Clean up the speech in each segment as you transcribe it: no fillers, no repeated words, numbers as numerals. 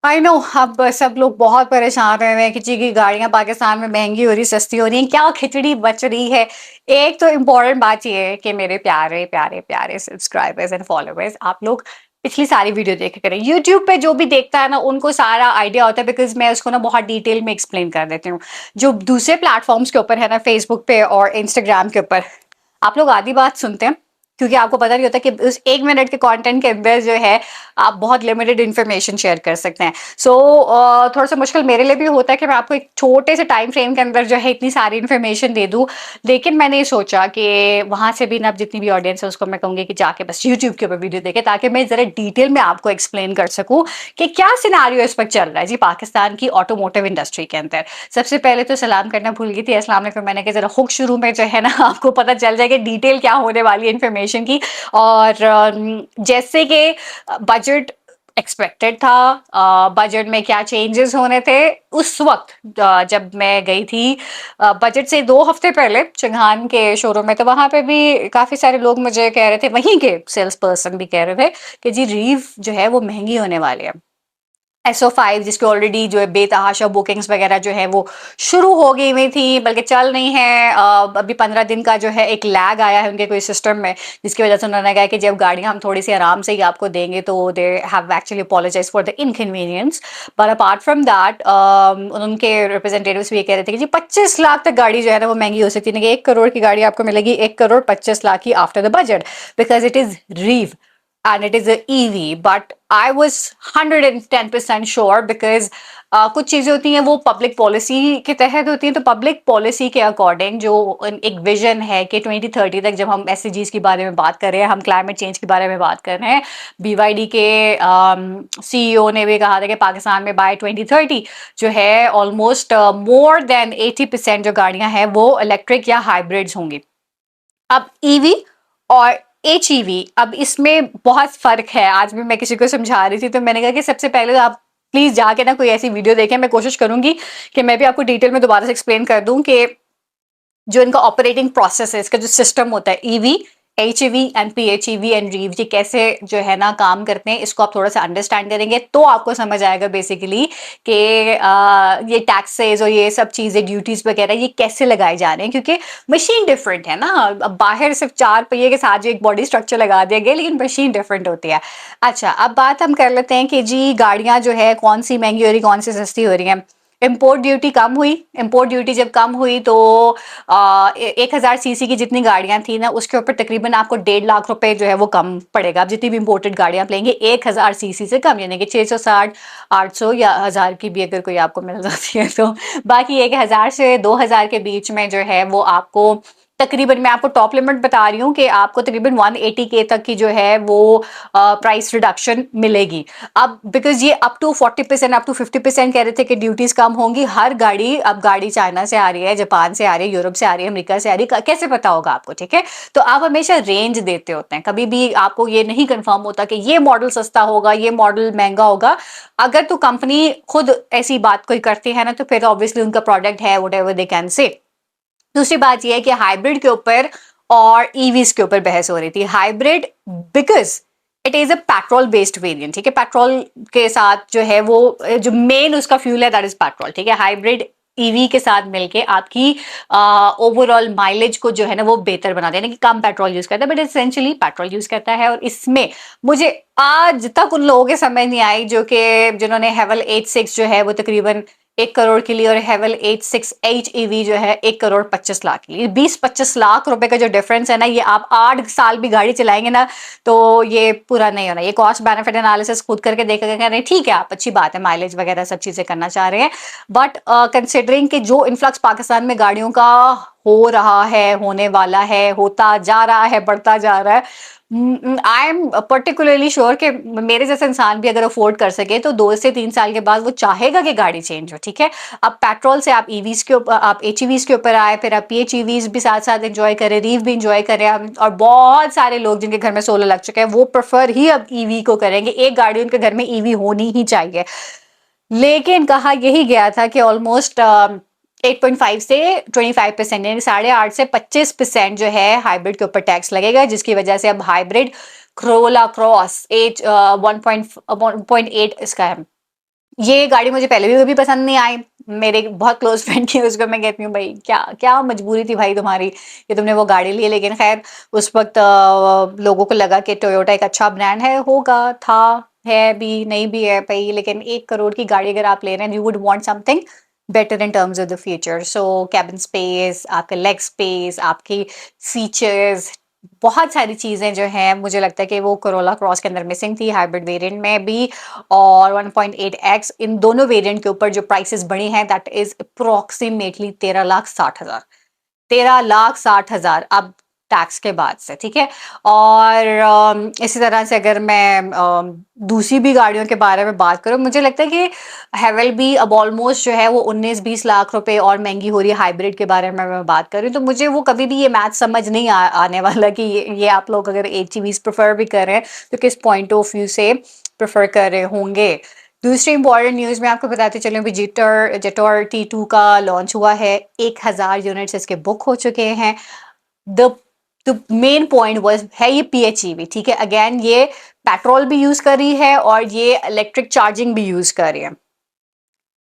I know. अब सब लोग बहुत परेशान रहे हैं कि जी की गाड़ियां पाकिस्तान में महंगी हो रही, सस्ती हो रही हैं, क्या खिचड़ी बच रही है। एक तो इम्पोर्टेंट बात ये है कि मेरे प्यारे प्यारे प्यारे सब्सक्राइबर्स एंड फॉलोअर्स, आप लोग पिछली सारी वीडियो देखा करें। यूट्यूब पे जो भी देखता है ना, उनको सारा आइडिया होता है, बिकॉज मैं उसको ना बहुत डिटेल में एक्सप्लेन कर देती हूँ। जो दूसरे प्लेटफॉर्म्स के ऊपर है ना, फेसबुक पे और इंस्टाग्राम के ऊपर, आप लोग आधी बात सुनते हैं, क्योंकि आपको पता नहीं होता कि उस 1 मिनट के कंटेंट के अंदर जो है आप बहुत लिमिटेड इन्फॉर्मेशन शेयर कर सकते हैं। सो थोड़ा सा मुश्किल मेरे लिए भी होता है कि मैं आपको एक छोटे से टाइम फ्रेम के अंदर जो है इतनी सारी इन्फॉर्मेशन दे दूं। लेकिन मैंने ये सोचा कि वहां से भी ना, जितनी भी ऑडियंस है उसको मैं कहूंगी कि जाके बस यूट्यूब के ऊपर वीडियो देखे, ताकि मैं जरा डिटेल में आपको एक्सप्लेन कर सकूं कि क्या सिनारियो इस वक्त चल रहा है जी पाकिस्तान की ऑटोमोटिव इंडस्ट्री के अंदर। सबसे पहले तो सलाम करना भूल गई थी, अस्सलाम वालेकुम। मैंने कहा जरा हुक शुरू में जो है ना आपको पता चल जाएगा डिटेल क्या होने वाली है इन्फॉर्मेशन की। और जैसे कि बजट एक्सपेक्टेड था, बजट में क्या चेंजेस होने थे उस वक्त, जब मैं गई थी बजट से 2 हफ्ते पहले चंगान के शोरूम में, तो वहां पे भी काफी सारे लोग मुझे कह रहे थे, वहीं के सेल्स पर्सन भी कह रहे थे कि जी रीव जो है वो महंगी होने वाली है। SO5 जिसके ऑलरेडी जो है बेतहाशा बुकिंग्स वगैरह जो है वो शुरू हो गई हुई थी, बल्कि चल नहीं है। अभी 15 दिन का जो है एक लैग आया है उनके कोई सिस्टम में, जिसकी वजह से उन्होंने कहा कि जब गाड़ियां हम थोड़ी सी आराम से ही आपको देंगे तो they have actually apologise for the inconvenience. But apart from that उनके रिप्रेजेंटेटिव्स भी ये कह रहे थे कि जी 25 लाख तक गाड़ी जो है ना वो महंगी हो सकती है, कि 1 करोड़ की गाड़ी आपको मिलेगी 1 करोड़ 25 लाख की after the budget, because it is रीव and it is a EV. But I was 110% sure because कुछ चीजें होती हैं वो पब्लिक पॉलिसी के तहत होती हैं, तो पब्लिक पॉलिसी के अकॉर्डिंग जो एक विजन है कि 2030 तक, जब हम एसडीजीज के बारे में बात कर रहे हैं, हम क्लाइमेट चेंज के बारे में बात कर रहे हैं, BYD के CEO ने भी कहा था कि पाकिस्तान में बाय 2030 जो है ऑलमोस्ट मोर देन 80% जो गाड़ियां हैं वो इलेक्ट्रिक या हाइब्रिड्स होंगी। अब ईवी और HEV, अब इसमें बहुत फर्क है। आज भी मैं किसी को समझा रही थी तो मैंने कहा कि सबसे पहले तो आप प्लीज जाके ना कोई ऐसी वीडियो देखें। मैं कोशिश करूंगी कि मैं भी आपको डिटेल में दोबारा से एक्सप्लेन कर दूं कि जो इनका ऑपरेटिंग प्रोसेस है, इसका जो सिस्टम होता है, EV, HEV and PHEV and REEV, ये कैसे जो है ना काम करते हैं, इसको आप थोड़ा सा अंडरस्टैंड करेंगे तो आपको समझ आएगा बेसिकली कि ये टैक्सेस और ये सब चीजें, ड्यूटीज वगैरह ये कैसे लगाए जा रहे हैं, क्योंकि मशीन डिफरेंट है ना। अब बाहर सिर्फ 4 पहिए के साथ जो एक बॉडी स्ट्रक्चर लगा दिया गया, लेकिन मशीन डिफरेंट होती है। अच्छा, अब बात हम कर लेते हैं कि जी गाड़ियां जो है कौन सी महंगी हो रही, कौन सी सस्ती हो रही है। इम्पोर्ट ड्यूटी कम हुई। इम्पोर्ट ड्यूटी जब कम हुई तो 1000 सीसी की जितनी गाड़ियां थी ना, उसके ऊपर तकरीबन आपको 1.5 लाख रुपए जो है वो कम पड़ेगा। आप जितनी भी इम्पोर्टेड गाड़ियां आप लेंगे 1000 सीसी से कम, यानी कि 660, 800 या 1000 की भी अगर कोई आपको मिल जाती है तो। बाकी 1000 से 2000 के बीच में जो है वो आपको तकरीबन, मैं आपको टॉप लिमिट बता रही हूँ कि आपको तकरीबन 180K तक की जो है वो प्राइस रिडक्शन मिलेगी। अब बिकॉज ये अप टू 40%, अप टू 50% कह रहे थे कि ड्यूटीज कम होंगी। हर गाड़ी, अब गाड़ी चाइना से आ रही है, जापान से आ रही है, यूरोप से आ रही है, अमेरिका से आ रही है, कैसे पता होगा आपको, ठीक है। तो आप हमेशा रेंज देते होते हैं, कभी भी आपको ये नहीं कंफर्म होता कि ये मॉडल सस्ता होगा, ये मॉडल महंगा होगा। अगर तो कंपनी खुद ऐसी बात कोई करती है ना, तो फिर ऑब्वियसली उनका प्रोडक्ट है, what ever they can say. दूसरी बात यह है कि हाइब्रिड के ऊपर और ईवीज के ऊपर बहस हो रही थी। Hybrid because it is a petrol based variant, ठीक है। पेट्रोल के साथ जो है वो जो मेन उसका फ्यूल है दैट इज पेट्रोल, ठीक है। हाइब्रिड ईवी के साथ मिलके आपकी ओवरऑल माइलेज को जो है ना वो बेहतर बना देने की, कम पेट्रोल यूज करता है, बट एसेंशियली पेट्रोल यूज करता है। और इसमें मुझे आज तक उन लोगों के समझ नहीं आई जो कि जिन्होंने हेवल H6 जो है वो तकरीबन 1 करोड़ के लिए, और हेवल H6 HEV जो है 1 करोड़ 25 लाख के लिए, 20-25 लाख रुपए का जो डिफरेंस है ना, ये आप 8 साल भी गाड़ी चलाएंगे ना तो ये पूरा नहीं होना। ये कॉस्ट बेनिफिट एनालिसिस खुद करके देखेगा, नहीं ठीक है आप, अच्छी बात है, माइलेज वगैरह सब चीजें करना चाह रहे हैं, बट कंसिडरिंग कि जो इन्फ्लक्स पाकिस्तान में गाड़ियों का हो रहा है, होने वाला है, होता जा रहा है, बढ़ता जा रहा है, आई एम पर्टिकुलरली श्योर कि मेरे जैसा इंसान भी अगर अफोर्ड कर सके तो 2 से 3 साल के बाद वो चाहेगा कि गाड़ी चेंज हो, ठीक है। अब पेट्रोल से आप ईवीज के ऊपर, आप HEVs के ऊपर आए, फिर आप PHEVs भी साथ साथ एंजॉय करें, रीव भी एंजॉय करें। और बहुत सारे लोग जिनके घर में सोलर लग चुके हैं वो प्रेफर ही अब ईवी को करेंगे, एक गाड़ी उनके घर में ईवी होनी ही चाहिए। लेकिन कहा यही गया था कि ऑलमोस्ट 8.5 से 25%, यानी 8.5 से 25% जो है हाइब्रिड के ऊपर टैक्स लगेगा, जिसकी वजह से अब हाइब्रिड क्रोला क्रॉस 1.8 इसका है ये गाड़ी मुझे पहले भी कभी पसंद नहीं आई। मेरे एक बहुत क्लोज फ्रेंड की, उसको मैं कहती हूँ भाई क्या क्या मजबूरी थी भाई तुम्हारी कि तुमने वो गाड़ी ली, लेकिन खैर उस वक्त लोगों को लगा कि टोयोटा एक अच्छा ब्रांड है, होगा, था, है भी, नहीं भी है भाई, लेकिन 1 करोड़ की गाड़ी अगर आप ले रहे हैं, you would want something better in terms of the future. So cabin space, आपका लेग स्पेस, आपकी फीचर्स, बहुत सारी चीजें जो हैं मुझे लगता है कि वो कोरोला क्रॉस के अंदर मिसिंग थी, हाइब्रिड वेरिएंट में भी। और 1.8x इन दोनों वेरिएंट के ऊपर जो प्राइसेस बढ़ी हैं दैट इज अप्रोक्सीमेटली 13,60,000, 13,60,000 अब टैक्स के बाद से, ठीक है। और इसी तरह से अगर मैं दूसरी भी गाड़ियों के बारे में बात करूं, मुझे लगता है कि हेवल भी अब ऑलमोस्ट जो है वो 19-20 लाख रुपए और महंगी हो रही है हाइब्रिड के बारे में मैं बात करूं, तो मुझे वो कभी भी ये मैथ समझ नहीं आने वाला कि ये आप लोग अगर HEVs प्रेफर भी कर रहे हैं तो किस पॉइंट ऑफ व्यू से प्रेफर कर रहे होंगे। दूसरी इंपॉर्टेंट न्यूज में आपको बताते चलूं भी, जेटोर T2 का लॉन्च हुआ है, 1,000 यूनिट्स इसके बुक हो चुके हैं। The the main point was है ये PHEV, ठीक है। अगेन ये पेट्रोल भी यूज कर रही है और ये इलेक्ट्रिक चार्जिंग भी यूज कर रही है,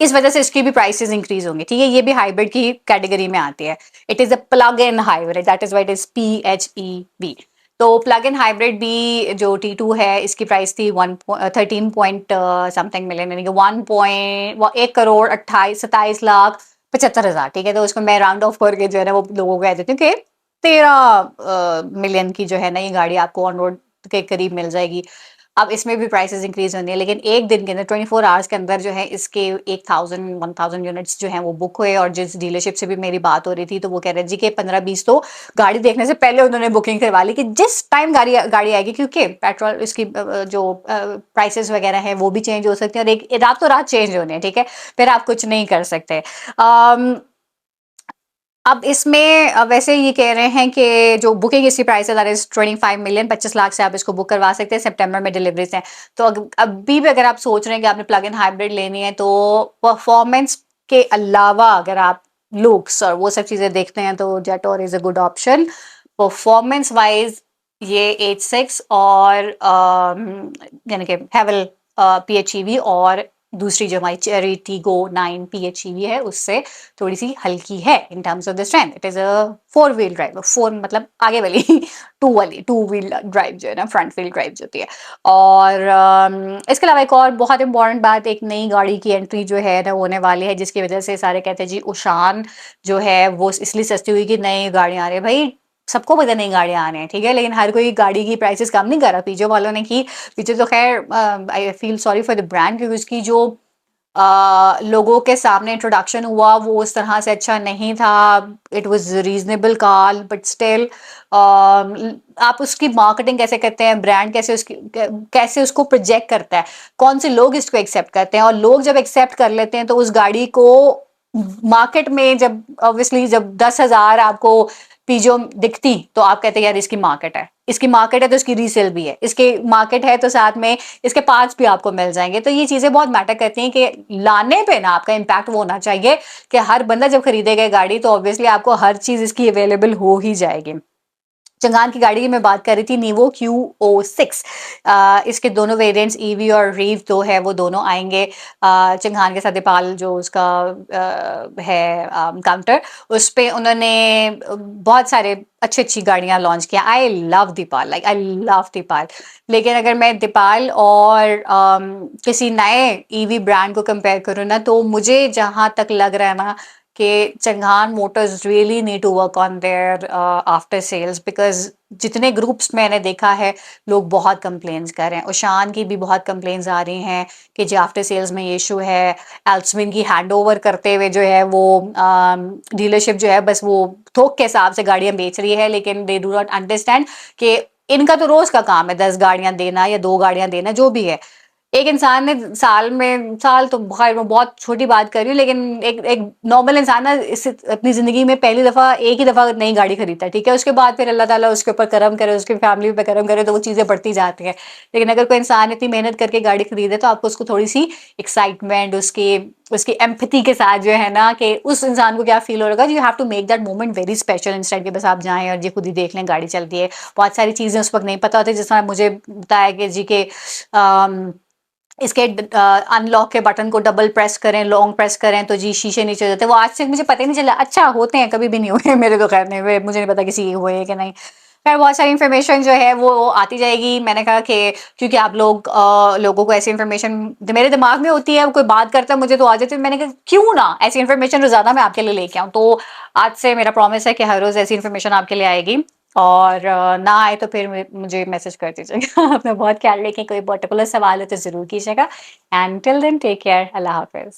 इस वजह से इसकी भी प्राइसेस इंक्रीज होंगी, ठीक है। ये भी हाइब्रिड की कैटेगरी में आती है। It is a plug in hybrid, that is why it is PHEV। तो प्लग इन हाइब्रिड भी जो T2 है इसकी प्राइस थी 13 पॉइंट समथिंग मिलियन, यानी कि 1,28,27,75,75,000, ठीक है। तो उसको मैं राउंड ऑफ करके जो है ना वो लोगों को कह देती हूँ कि 13 मिलियन की जो है ना ये गाड़ी आपको ऑन रोड के करीब मिल जाएगी। अब इसमें भी प्राइसेस इंक्रीज होनी है, लेकिन एक दिन के अंदर 24 आवर्स के अंदर जो है इसके 1,000 यूनिट्स जो हैं वो बुक हुए। और जिस डीलरशिप से भी मेरी बात हो रही थी तो वो कह रहे जी कि 15-20 तो गाड़ी देखने से पहले उन्होंने बुकिंग करवा ली कि जिस टाइम गाड़ी गाड़ी आएगी, क्योंकि पेट्रोल इसकी जो प्राइसेस वगैरह है वो भी चेंज हो सकते हैं और एक रातों रात चेंज होने हैं, ठीक है। फिर आप कुछ नहीं कर सकते। अब इसमें वैसे ये कह रहे हैं कि जो बुकिंग इसकी प्राइस है दैट इज 25 मिलियन, 25 लाख से आप इसको बुक करवा सकते हैं, सितंबर में डिलीवरीज हैं। तो अभी भी अगर आप सोच रहे हैं कि आपने प्लग इन हाइब्रिड लेनी है तो परफॉर्मेंस के अलावा अगर आप लुक्स और वो सब चीजें देखते हैं तो Jetour is a good option. Performance wise ये H6 और यानी कि हैवल PHEV और दूसरी जो हमारी चेरी टीगो 9 PHEV है उससे थोड़ी सी हल्की है in terms of the strength. It is a 4 wheel drive, four मतलब आगे वाली टू व्हील ड्राइव जो है ना, फ्रंट व्हील ड्राइव जो होती है। और इसके अलावा एक और बहुत इंपॉर्टेंट बात, एक नई गाड़ी की एंट्री जो है ना होने वाली है, जिसकी वजह से सारे कहते हैं जी उशान जो है वो इसलिए सस्ती हुई कि नई गाड़ियां आ रही है। भाई सबको पता नई गाड़ियां आ रही हैं, ठीक है, लेकिन हर कोई गाड़ी की प्राइसेस कम नहीं कर रहा। पीछे वालों ने की, पीछे तो खैर I feel sorry for the brand, क्योंकि उसकी जो लोगों के सामने इंट्रोडक्शन हुआ वो उस तरह से अच्छा नहीं था। It was reasonable car but still आप उसकी मार्केटिंग कैसे करते हैं, ब्रांड कैसे उसकी कैसे उसको प्रोजेक्ट करता है, कौन से लोग इसको एक्सेप्ट करते हैं, और लोग जब एक्सेप्ट कर लेते हैं तो उस गाड़ी को मार्केट में जब ऑब्वियसली जब 10,000 आपको पीजो दिखती तो आप कहते हैं यार इसकी मार्केट है, इसकी मार्केट है तो इसकी रीसेल भी है, इसके मार्केट है तो साथ में इसके पार्ट्स भी आपको मिल जाएंगे। तो ये चीजें बहुत मैटर करती हैं कि लाने पे ना आपका इम्पैक्ट वो होना चाहिए कि हर बंदा जब खरीदेगा गाड़ी तो ऑब्वियसली आपको हर चीज इसकी अवेलेबल हो ही जाएगी। चंगान की गाड़ी की मैं बात कर रही थी, नीवो QO6। इसके दोनों वेरिएंट्स ईवी और रीव तो है वो दोनों आएंगे। चंगान के साथ दीपाल जो उसका है काउंटर, उस पे उन्होंने बहुत सारे अच्छी अच्छी गाड़ियां लॉन्च किया। I love Deepal, like I love Deepal. लेकिन अगर मैं दीपाल और किसी नए EV ब्रांड को कंपेयर करूँ ना तो मुझे जहां तक लग रहा है ना कि Changan motors really need to work on their after sales, because जितने ग्रुप्स मैंने देखा है लोग बहुत कंप्लेन्स कर रहे हैं। उशान की भी बहुत कंप्लेन्स आ रही हैं कि जो आफ्टर सेल्स में ये इशू है। एल्समिन की हैंड ओवर करते हुए जो है वो डीलरशिप जो है बस वो थोक के हिसाब से गाड़ियां बेच रही है, लेकिन दे डू नॉट अंडरस्टैंड कि इनका तो रोज का काम है 10 गाड़ियां देना या 2 गाड़ियां देना जो भी है। एक इंसान ने साल में, साल तो खैर मैं बहुत छोटी बात कर रही हूँ, लेकिन एक एक नॉर्मल इंसान ना इस अपनी जिंदगी में पहली दफा एक ही दफा नई गाड़ी खरीदता है, ठीक है। उसके बाद फिर अल्लाह ताला उसके ऊपर करम करे, उसकी फैमिली पे करम करे तो वो चीजें बढ़ती जाती हैं। लेकिन अगर कोई इंसान इतनी मेहनत करके गाड़ी खरीदे तो आपको उसको थोड़ी सी एक्साइटमेंट, उसकी उसकी एम्पैथी के साथ जो है ना कि उस इंसान को क्या फील हो रहा है, you have to make that moment very special instead के बस आप जाएं और जी खुद ही देख लें गाड़ी चलती है। बहुत सारी चीजें उस वक्त नहीं पता होती, जिस तरह मुझे बताया कि जी के इसके अनलॉक के बटन को डबल प्रेस करें, लॉन्ग प्रेस करें तो जी शीशे नीचे हो जाते हैं। वो आज तक मुझे पता ही नहीं चला। अच्छा होते हैं, कभी भी नहीं हुए मेरे तो, खैर नहीं हुए, मुझे नहीं पता किसी के हुए हैं कि नहीं। खैर बहुत सारी इन्फॉर्मेशन जो है वो आती जाएगी। मैंने कहा कि क्योंकि आप लोग लोगों को ऐसी इन्फॉर्मेशन मेरे दिमाग में होती है, कोई बात करता है मुझे तो आ जाती है। मैंने कहा क्यों ना ऐसी इन्फॉर्मेशन रोजाना मैं आपके लिए लेके आऊँ। तो आज से मेरा प्रॉमिस है कि हर रोज ऐसी इन्फॉर्मेशन आपके लिए आएगी। और ना आए तो फिर मुझे मैसेज कर दीजिएगा। अपना बहुत ख्याल रखें, कोई पर्टिकुलर सवाल हो तो ज़रूर कीजिएगा। And till then take care, अल्लाह हाफ़िज़।